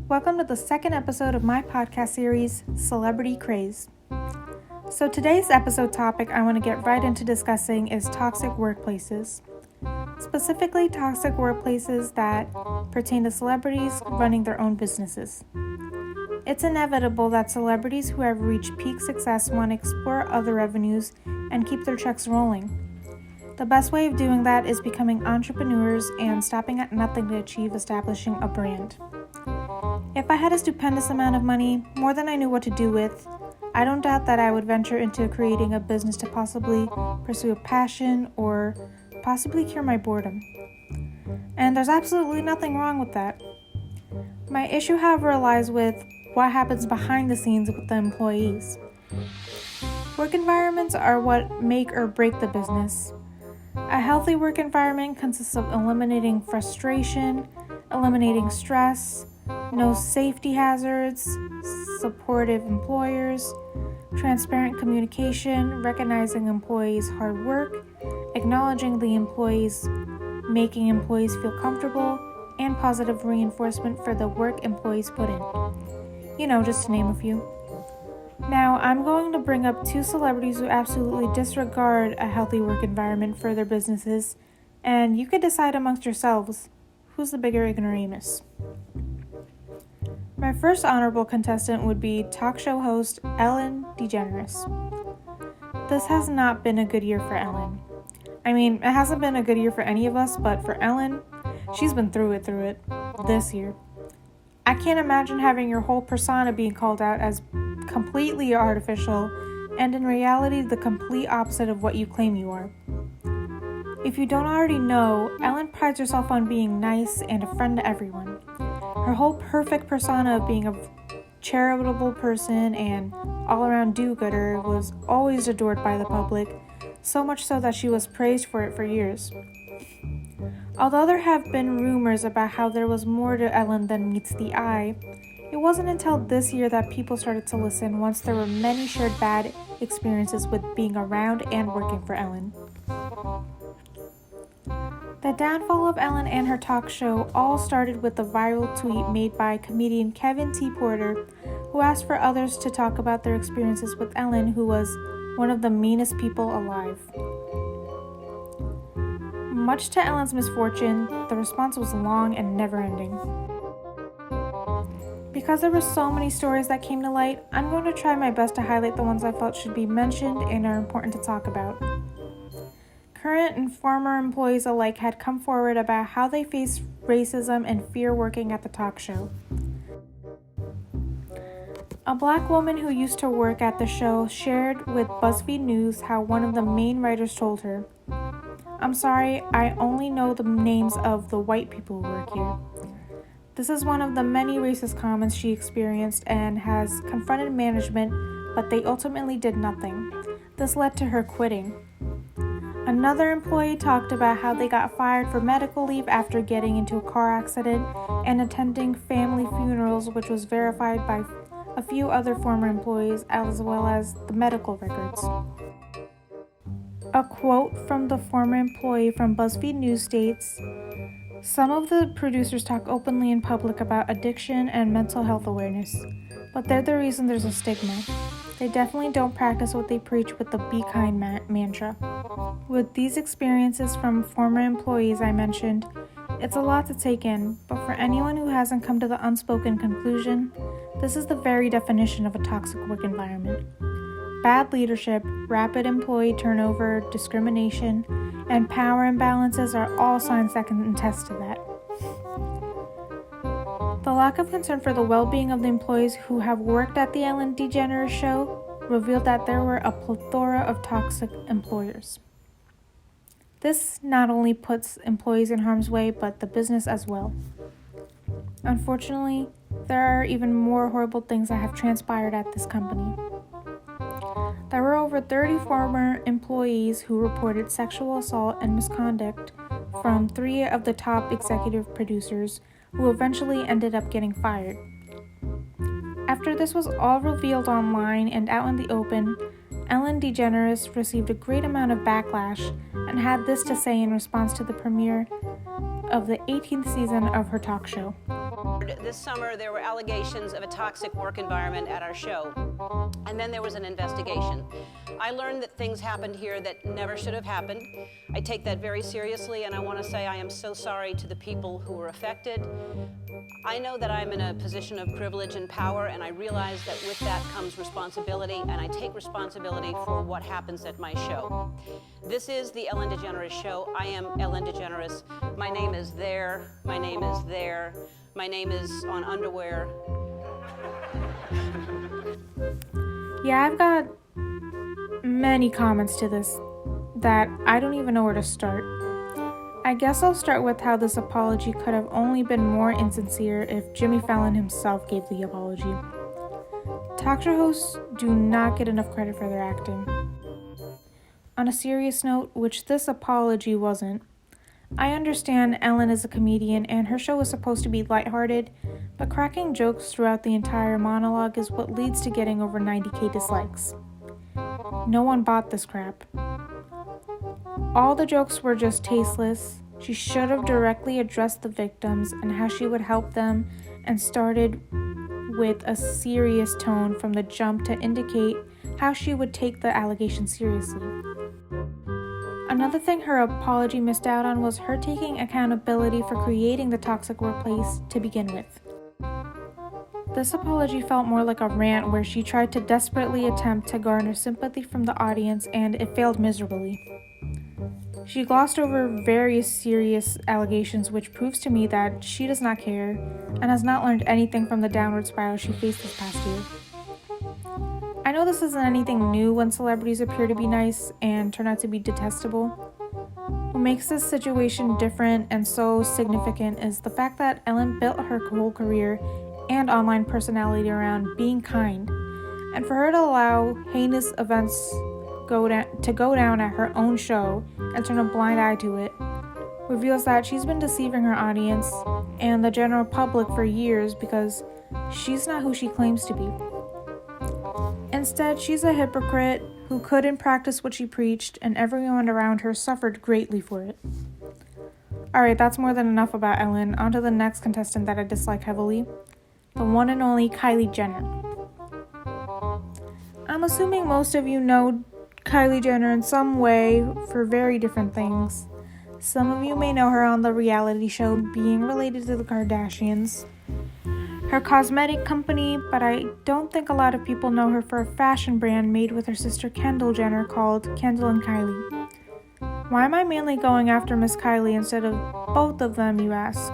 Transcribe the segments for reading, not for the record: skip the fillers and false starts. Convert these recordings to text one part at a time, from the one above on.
Welcome to the second episode of my podcast series, Celebrite, Craze. So today's episode topic I want to get right into discussing is toxic workplaces. Specifically, toxic workplaces that pertain to celebrities running their own businesses. It's inevitable that celebrities who have reached peak success want to explore other avenues and keep their checks rolling. The best way of doing that is becoming entrepreneurs and stopping at nothing to achieve establishing a brand. If I had a stupendous amount of money, more than I knew what to do with, I don't doubt that I would venture into creating a business to possibly pursue a passion or possibly cure my boredom. And there's absolutely nothing wrong with that. My issue, however, lies with what happens behind the scenes with the employees. Work environments are what make or break the business. A healthy work environment consists of eliminating frustration, eliminating stress, no safety hazards, supportive employers, transparent communication, recognizing employees' hard work, acknowledging the employees, making employees feel comfortable, and positive reinforcement for the work employees put in. Just to name a few. Now, I'm going to bring up two celebrities who absolutely disregard a healthy work environment for their businesses, and you could decide amongst yourselves who's the bigger ignoramus. My first honorable contestant would be talk show host Ellen DeGeneres. This has not been a good year for Ellen. It hasn't been a good year for any of us, but for Ellen, she's been through it this year. I can't imagine having your whole persona being called out as completely artificial and in reality the complete opposite of what you claim you are. If you don't already know, Ellen prides herself on being nice and a friend to everyone. Her whole perfect persona of being a charitable person and all-around do-gooder was always adored by the public, so much so that she was praised for it for years. Although there have been rumors about how there was more to Ellen than meets the eye, it wasn't until this year that people started to listen once there were many shared bad experiences with being around and working for Ellen. The downfall of Ellen and her talk show all started with the viral tweet made by comedian Kevin T. Porter, who asked for others to talk about their experiences with Ellen, who was one of the meanest people alive. Much to Ellen's misfortune, the response was long and never-ending. Because there were so many stories that came to light, I'm going to try my best to highlight the ones I felt should be mentioned and are important to talk about. Current and former employees alike had come forward about how they faced racism and fear working at the talk show. A black woman who used to work at the show shared with BuzzFeed News how one of the main writers told her, "I'm sorry, I only know the names of the white people who work here." This is one of the many racist comments she experienced and has confronted management, but they ultimately did nothing. This led to her quitting. Another employee talked about how they got fired for medical leave after getting into a car accident and attending family funerals, which was verified by a few other former employees as well as the medical records. A quote from the former employee from BuzzFeed News states, "Some of the producers talk openly in public about addiction and mental health awareness, but they're the reason there's a stigma. They definitely don't practice what they preach with the be kind mantra." With these experiences from former employees I mentioned, it's a lot to take in, but for anyone who hasn't come to the unspoken conclusion, this is the very definition of a toxic work environment. Bad leadership, rapid employee turnover, discrimination, and power imbalances are all signs that can attest to that. The lack of concern for the well-being of the employees who have worked at the Ellen DeGeneres show revealed that there were a plethora of toxic employers. This not only puts employees in harm's way, but the business as well. Unfortunately, there are even more horrible things that have transpired at this company. There were over 30 former employees who reported sexual assault and misconduct from 3 of the top executive producers, who eventually ended up getting fired. After this was all revealed online and out in the open, Ellen DeGeneres received a great amount of backlash and had this to say in response to the premiere of the 18th season of her talk show. This summer, there were allegations of a toxic work environment at our show, and then there was an investigation. I learned that things happened here that never should have happened. I take that very seriously, and I want to say I am so sorry to the people who were affected. I know that I'm in a position of privilege and power, and I realize that with that comes responsibility, and I take responsibility for what happens at my show. This is the Ellen DeGeneres Show. I am Ellen DeGeneres. My name is there. My name is there. My name is on underwear. Yeah, I've got many comments to this that I don't even know where to start. I guess I'll start with how this apology could have only been more insincere if Jimmy Fallon himself gave the apology. Talk show hosts do not get enough credit for their acting. On a serious note, which this apology wasn't, I understand Ellen is a comedian and her show is supposed to be lighthearted, but cracking jokes throughout the entire monologue is what leads to getting over 90,000 dislikes. No one bought this crap. All the jokes were just tasteless. She should have directly addressed the victims and how she would help them, and started with a serious tone from the jump to indicate how she would take the allegation seriously. Another thing her apology missed out on was her taking accountability for creating the toxic workplace to begin with. This apology felt more like a rant where she tried to desperately attempt to garner sympathy from the audience, and it failed miserably. She glossed over various serious allegations, which proves to me that she does not care and has not learned anything from the downward spiral she faced this past year. I know this isn't anything new when celebrities appear to be nice and turn out to be detestable. What makes this situation different and so significant is the fact that Ellen built her whole career and online personality around being kind, and for her to allow heinous events go down at her own show and turn a blind eye to it reveals that she's been deceiving her audience and the general public for years, because she's not who she claims to be. Instead, she's a hypocrite who couldn't practice what she preached, and everyone around her suffered greatly for it. Alright, that's more than enough about Ellen. On to the next contestant that I dislike heavily, the one and only Kylie Jenner. I'm assuming most of you know Kylie Jenner in some way for very different things. Some of you may know her on the reality show being related to the Kardashians, her cosmetic company, but I don't think a lot of people know her for a fashion brand made with her sister Kendall Jenner called Kendall and Kylie. Why am I mainly going after Miss Kylie instead of both of them, you ask?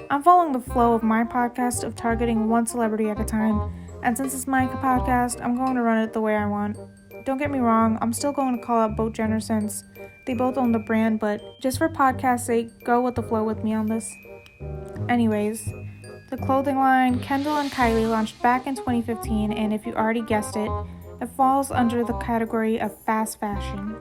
I'm following the flow of my podcast of targeting one celebrity at a time, and since it's my podcast, I'm going to run it the way I want. Don't get me wrong, I'm still going to call out both Jenner since they both own the brand, but just for podcast sake, go with the flow with me on this. Anyways, the clothing line Kendall and Kylie launched back in 2015, and if you already guessed it, it falls under the category of fast fashion.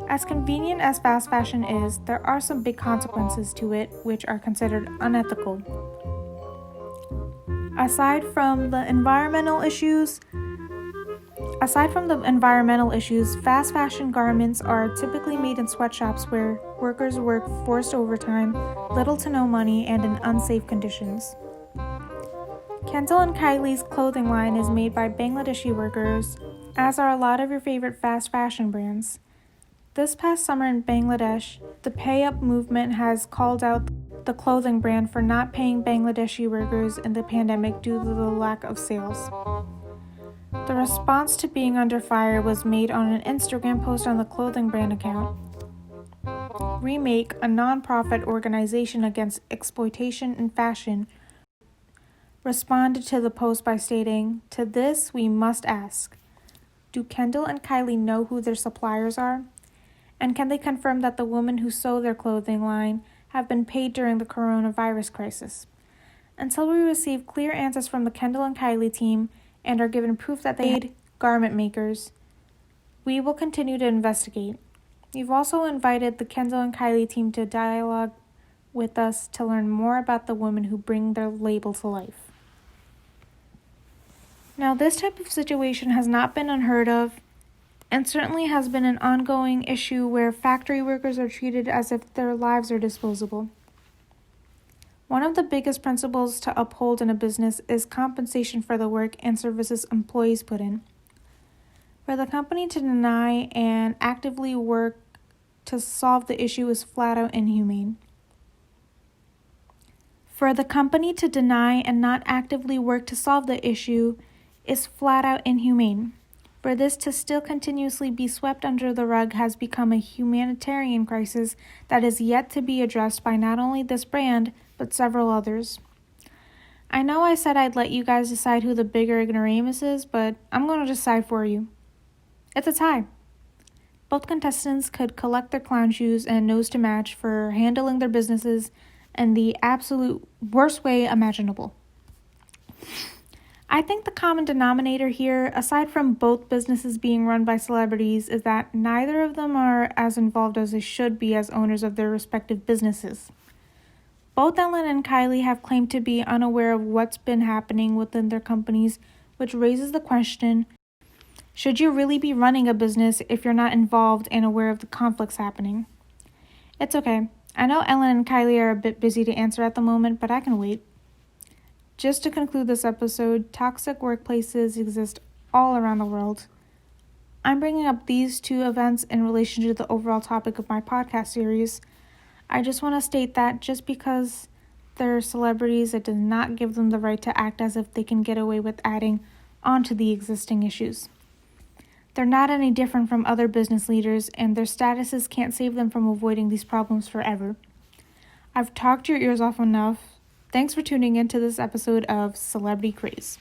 As convenient as fast fashion is, there are some big consequences to it which are considered unethical. Aside from the environmental issues, fast fashion garments are typically made in sweatshops where workers work forced overtime, little to no money, and in unsafe conditions. Kendall and Kylie's clothing line is made by Bangladeshi workers, as are a lot of your favorite fast fashion brands. This past summer in Bangladesh, the Pay Up movement has called out the clothing brand for not paying Bangladeshi workers in the pandemic due to the lack of sales. The response to being under fire was made on an Instagram post on the clothing brand account. Remake, a non-profit organization against exploitation in fashion, responded to the post by stating, "To this we must ask, do Kendall and Kylie know who their suppliers are? And can they confirm that the women who sew their clothing line have been paid during the coronavirus crisis? Until we receive clear answers from the Kendall and Kylie team and are given proof that they paid garment makers, we will continue to investigate. We've also invited the Kendall and Kylie team to dialogue with us to learn more about the women who bring their label to life." Now, this type of situation has not been unheard of, and certainly has been an ongoing issue where factory workers are treated as if their lives are disposable. One of the biggest principles to uphold in a business is compensation for the work and services employees put in. For the company to deny and actively work to solve the issue is flat out inhumane. For the company to deny and not actively work to solve the issue is flat out inhumane. For this to still continuously be swept under the rug has become a humanitarian crisis that is yet to be addressed by not only this brand, but several others. I know I said I'd let you guys decide who the bigger ignoramus is, but I'm going to decide for you. It's a tie. Both contestants could collect their clown shoes and nose to match for handling their businesses in the absolute worst way imaginable. I think the common denominator here, aside from both businesses being run by celebrities, is that neither of them are as involved as they should be as owners of their respective businesses. Both Ellen and Kylie have claimed to be unaware of what's been happening within their companies, which raises the question, should you really be running a business if you're not involved and aware of the conflicts happening? It's okay. I know Ellen and Kylie are a bit busy to answer at the moment, but I can wait. Just to conclude this episode, toxic workplaces exist all around the world. I'm bringing up these two events in relation to the overall topic of my podcast series. I just want to state that just because they're celebrities, it does not give them the right to act as if they can get away with adding on to the existing issues. They're not any different from other business leaders, and their statuses can't save them from avoiding these problems forever. I've talked your ears off enough. Thanks for tuning in to this episode of Celebrity Craze.